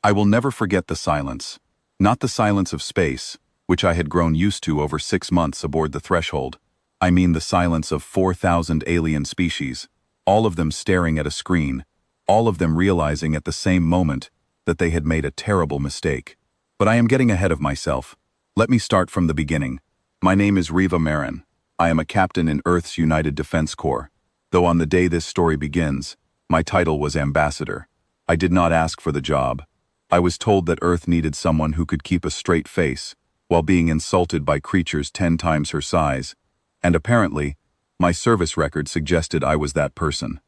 I will never forget the silence. Not the silence of space, which I had grown used to over 6 months aboard the Threshold. I mean the silence of 4,000 alien species, all of them staring at a screen, all of them realizing at the same moment that they had made a terrible mistake. But I am getting ahead of myself. Let me start from the beginning. My name is Riva Marin. I am a captain in Earth's United Defense Corps. Though on the day this story begins, my title was ambassador. I did not ask for the job. I was told that Earth needed someone who could keep a straight face while being insulted by creatures 10 times her size, and apparently, my service record suggested I was that person.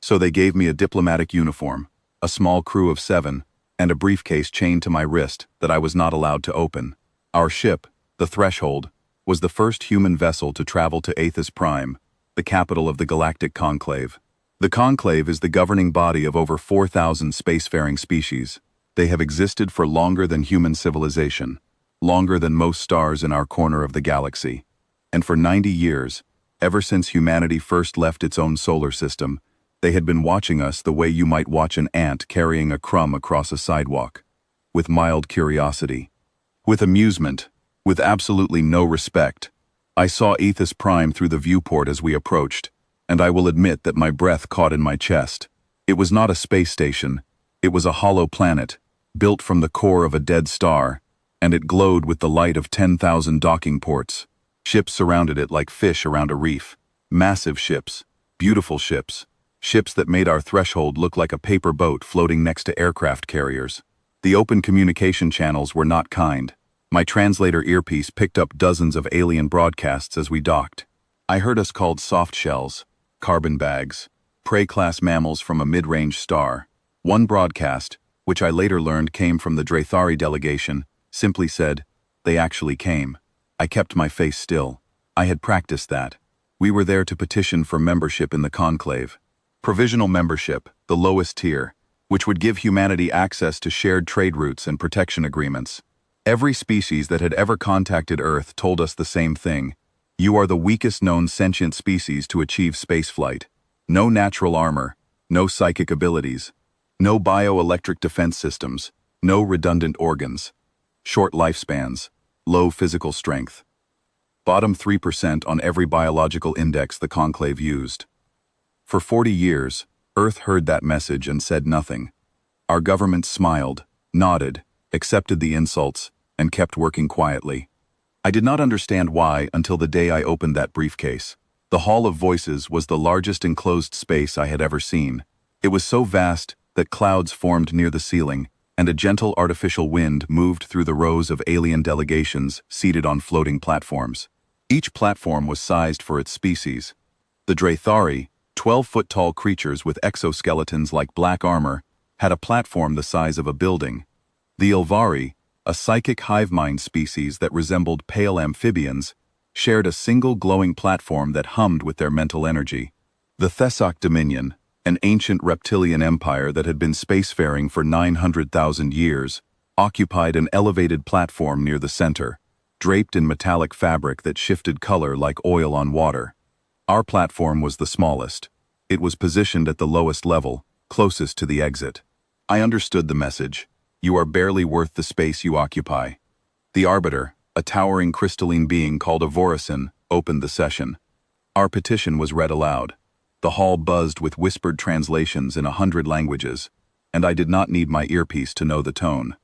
So they gave me a diplomatic uniform, a small crew of 7, and a briefcase chained to my wrist that I was not allowed to open. Our ship, the Threshold, was the first human vessel to travel to Aethys Prime, the capital of the Galactic Conclave. The Conclave is the governing body of over 4,000 spacefaring species. They have existed for longer than human civilization, longer than most stars in our corner of the galaxy. And for 90 years, ever since humanity first left its own solar system, they had been watching us the way you might watch an ant carrying a crumb across a sidewalk. With mild curiosity, with amusement, with absolutely no respect. I saw Aethys Prime through the viewport as we approached, and I will admit that my breath caught in my chest. It was not a space station, it was a hollow planet, built from the core of a dead star, and it glowed with the light of 10,000 docking ports. Ships surrounded it like fish around a reef. Massive ships, beautiful ships, ships that made our Threshold look like a paper boat floating next to aircraft carriers. The open communication channels were not kind. My translator earpiece picked up dozens of alien broadcasts as we docked. I heard us called soft shells, carbon bags, prey-class mammals from a mid-range star. One broadcast, which I later learned came from the Dreythari delegation, simply said, "They actually came." I kept my face still. I had practiced that. We were there to petition for membership in the Conclave. Provisional membership, the lowest tier, which would give humanity access to shared trade routes and protection agreements. Every species that had ever contacted Earth told us the same thing. You are the weakest known sentient species to achieve spaceflight. No natural armor, no psychic abilities, no bioelectric defense systems, no redundant organs. Short lifespans, low physical strength. Bottom 3% on every biological index the Conclave used. For 40 years, Earth heard that message and said nothing. Our government smiled, nodded, accepted the insults, and kept working quietly. I did not understand why until the day I opened that briefcase. The Hall of Voices was the largest enclosed space I had ever seen. It was so vast that clouds formed near the ceiling, and a gentle artificial wind moved through the rows of alien delegations seated on floating platforms. Each platform was sized for its species. The Dreythari, 12-foot-tall creatures with exoskeletons like black armor, had a platform the size of a building. The Ilvari, a psychic hive mind species that resembled pale amphibians, shared a single glowing platform that hummed with their mental energy. The Thesok Dominion, an ancient reptilian empire that had been spacefaring for 900,000 years, occupied an elevated platform near the center, draped in metallic fabric that shifted color like oil on water. Our platform was the smallest. It was positioned at the lowest level, closest to the exit. I understood the message. You are barely worth the space you occupy. The Arbiter, a towering crystalline being called a Vorisin, opened the session. Our petition was read aloud. The hall buzzed with whispered translations in 100 languages, and I did not need my earpiece to know the tone.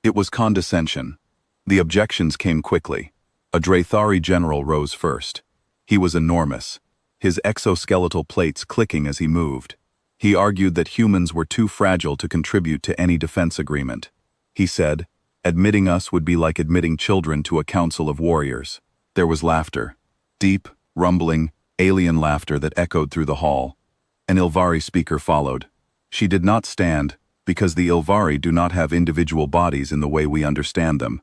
It was condescension. The objections came quickly. A Dreythari general rose first. He was enormous, his exoskeletal plates clicking as he moved. He argued that humans were too fragile to contribute to any defense agreement. He said, admitting us would be like admitting children to a council of warriors. There was laughter. Deep, rumbling, alien laughter that echoed through the hall. An Ilvari speaker followed. She did not stand, because the Ilvari do not have individual bodies in the way we understand them.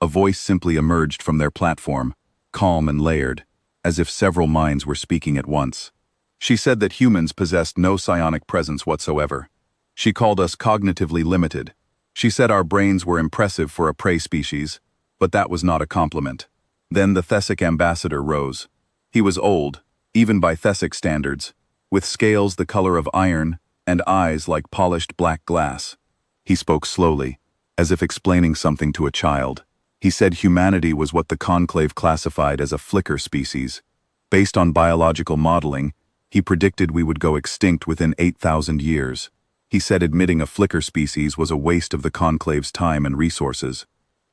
A voice simply emerged from their platform, calm and layered, as if several minds were speaking at once. She said that humans possessed no psionic presence whatsoever. She called us cognitively limited. She said our brains were impressive for a prey species, but that was not a compliment. Then the Thesic ambassador rose. He was old, even by Thesic standards, with scales the color of iron and eyes like polished black glass. He spoke slowly, as if explaining something to a child. He said humanity was what the conclave classified as a flicker species. Based on biological modeling, he predicted we would go extinct within 8,000 years. He said admitting a flicker species was a waste of the conclave's time and resources.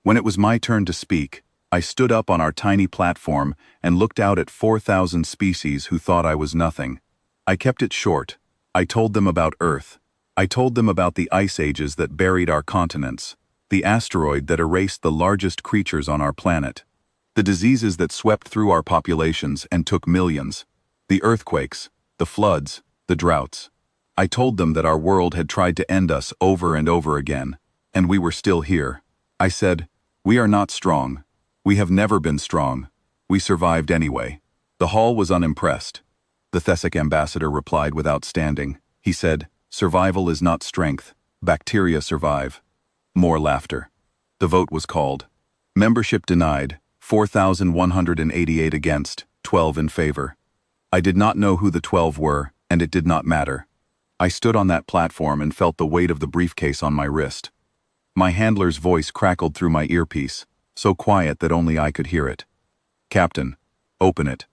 When it was my turn to speak, I stood up on our tiny platform and looked out at 4,000 species who thought I was nothing. I kept it short. I told them about Earth. I told them about the ice ages that buried our continents, the asteroid that erased the largest creatures on our planet, the diseases that swept through our populations and took millions, the earthquakes, the floods, the droughts. I told them that our world had tried to end us over and over again, and we were still here. I said, "We are not strong. We have never been strong. We survived anyway." The hall was unimpressed. The Thessic ambassador replied without standing. He said, "Survival is not strength. Bacteria survive." More laughter. The vote was called. Membership denied, 4,188 against, 12 in favor. I did not know who the 12 were, and it did not matter. I stood on that platform and felt the weight of the briefcase on my wrist. My handler's voice crackled through my earpiece, so quiet that only I could hear it. "Captain, open it."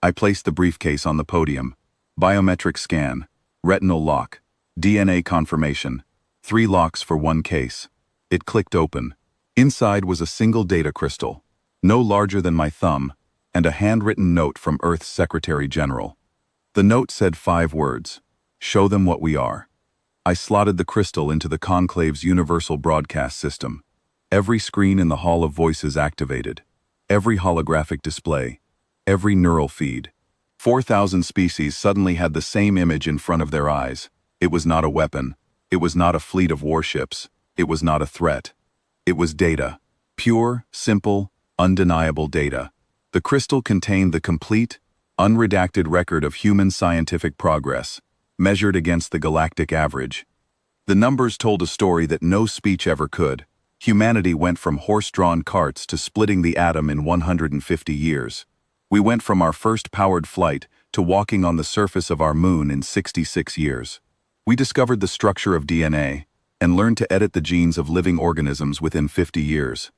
I placed the briefcase on the podium. Biometric scan, retinal lock, DNA confirmation, 3 locks for 1 case. It clicked open. Inside was a single data crystal, no larger than my thumb, and a handwritten note from Earth's Secretary General. The note said 5 words: "Show them what we are." I slotted the crystal into the conclave's universal broadcast system. Every screen in the Hall of Voices activated. Every holographic display. Every neural feed. 4,000 species suddenly had the same image in front of their eyes. It was not a weapon. It was not a fleet of warships. It was not a threat. It was data. Pure, simple, undeniable data. The crystal contained the complete, unredacted record of human scientific progress, measured against the galactic average. The numbers told a story that no speech ever could. Humanity went from horse-drawn carts to splitting the atom in 150 years. We went from our first powered flight to walking on the surface of our moon in 66 years. We discovered the structure of DNA and learned to edit the genes of living organisms within 50 years.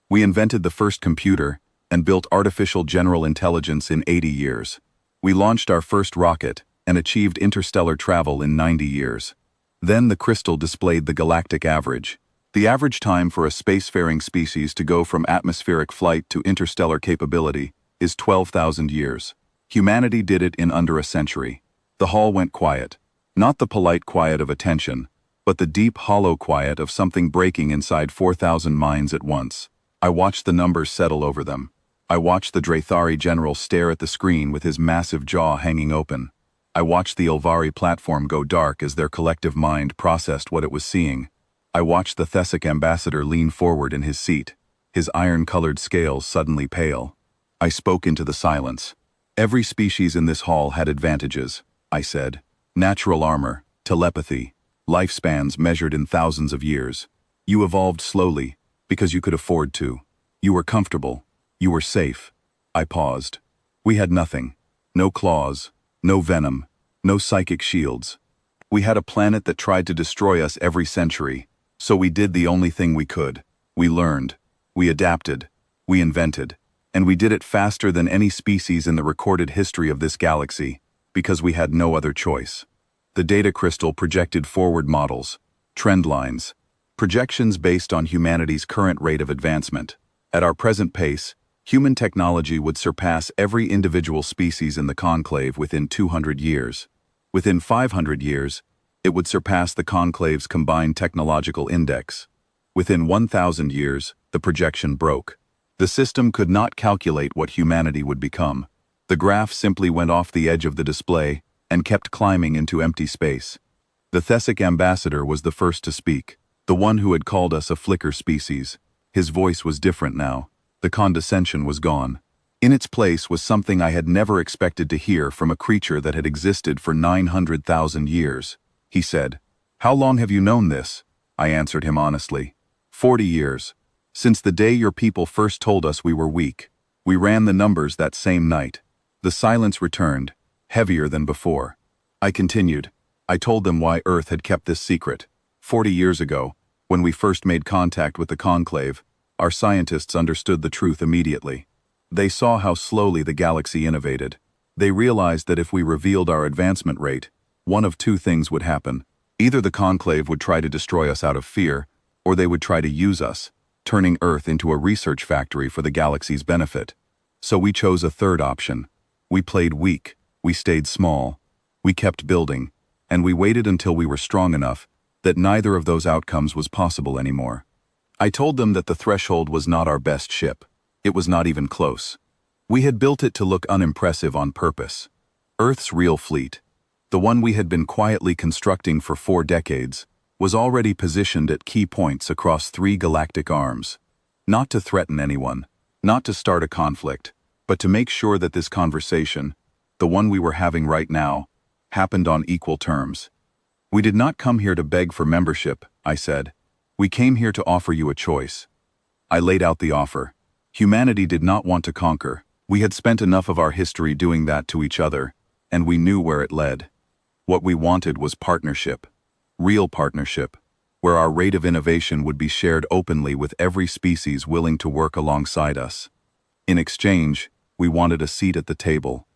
We invented the first computer and built artificial general intelligence in 80 years. We launched our first rocket and achieved interstellar travel in 90 years. Then the crystal displayed the galactic average. The average time for a spacefaring species to go from atmospheric flight to interstellar capability is 12,000 years. Humanity did it in under a century. The hall went quiet. Not the polite quiet of attention, but the deep, hollow quiet of something breaking inside 4,000 minds at once. I watched the numbers settle over them. I watched the Drethari general stare at the screen with his massive jaw hanging open. I watched the Ilvari platform go dark as their collective mind processed what it was seeing. I watched the Thessic ambassador lean forward in his seat, his iron-colored scales suddenly pale. I spoke into the silence. "Every species in this hall had advantages," I said. "Natural armor, telepathy, lifespans measured in thousands of years. You evolved slowly, because you could afford to. You were comfortable. You were safe." I paused. "We had nothing. No claws. No venom, no psychic shields. We had a planet that tried to destroy us every century, so we did the only thing we could. We learned, we adapted, we invented, and we did it faster than any species in the recorded history of this galaxy, because we had no other choice." The data crystal projected forward models, trend lines, projections based on humanity's current rate of advancement. At our present pace, human technology would surpass every individual species in the conclave within 200 years. Within 500 years, it would surpass the conclave's combined technological index. Within 1,000 years, the projection broke. The system could not calculate what humanity would become. The graph simply went off the edge of the display and kept climbing into empty space. The Thessic ambassador was the first to speak, the one who had called us a flicker species. His voice was different now. The condescension was gone. In its place was something I had never expected to hear from a creature that had existed for 900,000 years. He said, "How long have you known this?" I answered him honestly. 40 years. Since the day your people first told us we were weak. We ran the numbers that same night." The silence returned, heavier than before. I continued. I told them why Earth had kept this secret. 40 years ago, When we first made contact with the conclave, our scientists understood the truth immediately. They saw how slowly the galaxy innovated. They realized that if we revealed our advancement rate, one of two things would happen. Either the conclave would try to destroy us out of fear, or they would try to use us, turning Earth into a research factory for the galaxy's benefit. So we chose a third option. We played weak, we stayed small, we kept building, and we waited until we were strong enough that neither of those outcomes was possible anymore. I told them that the Threshold was not our best ship. It was not even close. We had built it to look unimpressive on purpose. Earth's real fleet, the one we had been quietly constructing for 4 decades, was already positioned at key points across 3 galactic arms. Not to threaten anyone, not to start a conflict, but to make sure that this conversation, the one we were having right now, happened on equal terms. We did not come here to beg for membership, I said. We came here to offer you a choice. I laid out the offer. Humanity did not want to conquer. We had spent enough of our history doing that to each other, and we knew where it led. What we wanted was partnership. Real partnership, where our rate of innovation would be shared openly with every species willing to work alongside us. In exchange, we wanted a seat at the table.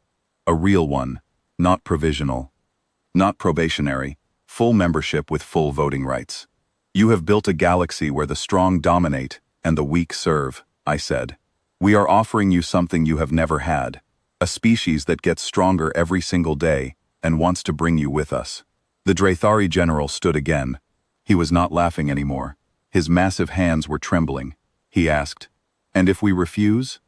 A real one, not provisional. Not probationary, full membership with full voting rights. You have built a galaxy where the strong dominate and the weak serve, I said. We are offering you something you have never had, a species that gets stronger every single day and wants to bring you with us. The Dreythari general stood again. He was not laughing anymore. His massive hands were trembling. He asked, "And if we refuse?"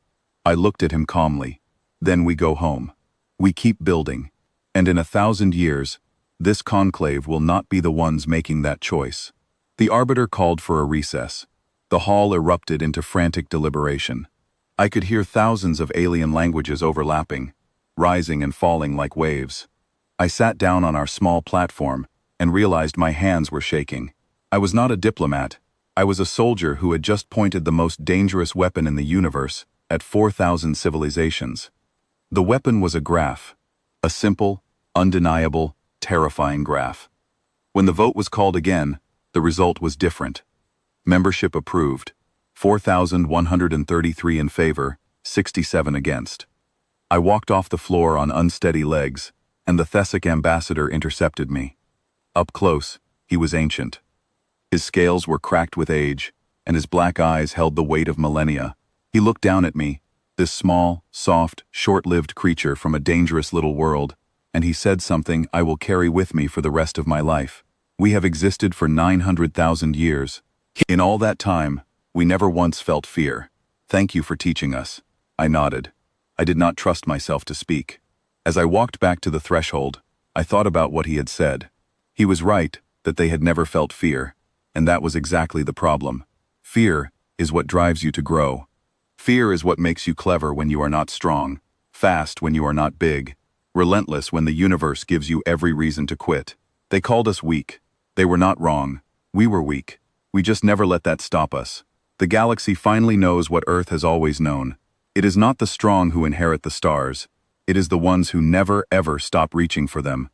I looked at him calmly. "Then we go home. We keep building. And in 1,000 years, this conclave will not be the ones making that choice." The arbiter called for a recess. The hall erupted into frantic deliberation. I could hear thousands of alien languages overlapping, rising and falling like waves. I sat down on our small platform and realized my hands were shaking. I was not a diplomat. I was a soldier who had just pointed the most dangerous weapon in the universe at 4,000 civilizations. The weapon was a graph. A simple, undeniable, terrifying graph. When the vote was called again, the result was different. Membership approved. 4,133 in favor, 67 against. I walked off the floor on unsteady legs, and the Thessic ambassador intercepted me. Up close, he was ancient. His scales were cracked with age, and his black eyes held the weight of millennia. He looked down at me, this small, soft, short-lived creature from a dangerous little world, and he said something I will carry with me for the rest of my life. We have existed for 900,000 years. In all that time, we never once felt fear. Thank you for teaching us. I nodded. I did not trust myself to speak. As I walked back to the threshold, I thought about what he had said. He was right that they had never felt fear, and that was exactly the problem. Fear is what drives you to grow. Fear is what makes you clever when you are not strong, fast when you are not big, relentless when the universe gives you every reason to quit. They called us weak. They were not wrong. We were weak. We just never let that stop us. The galaxy finally knows what Earth has always known. It is not the strong who inherit the stars. It is the ones who never, ever stop reaching for them.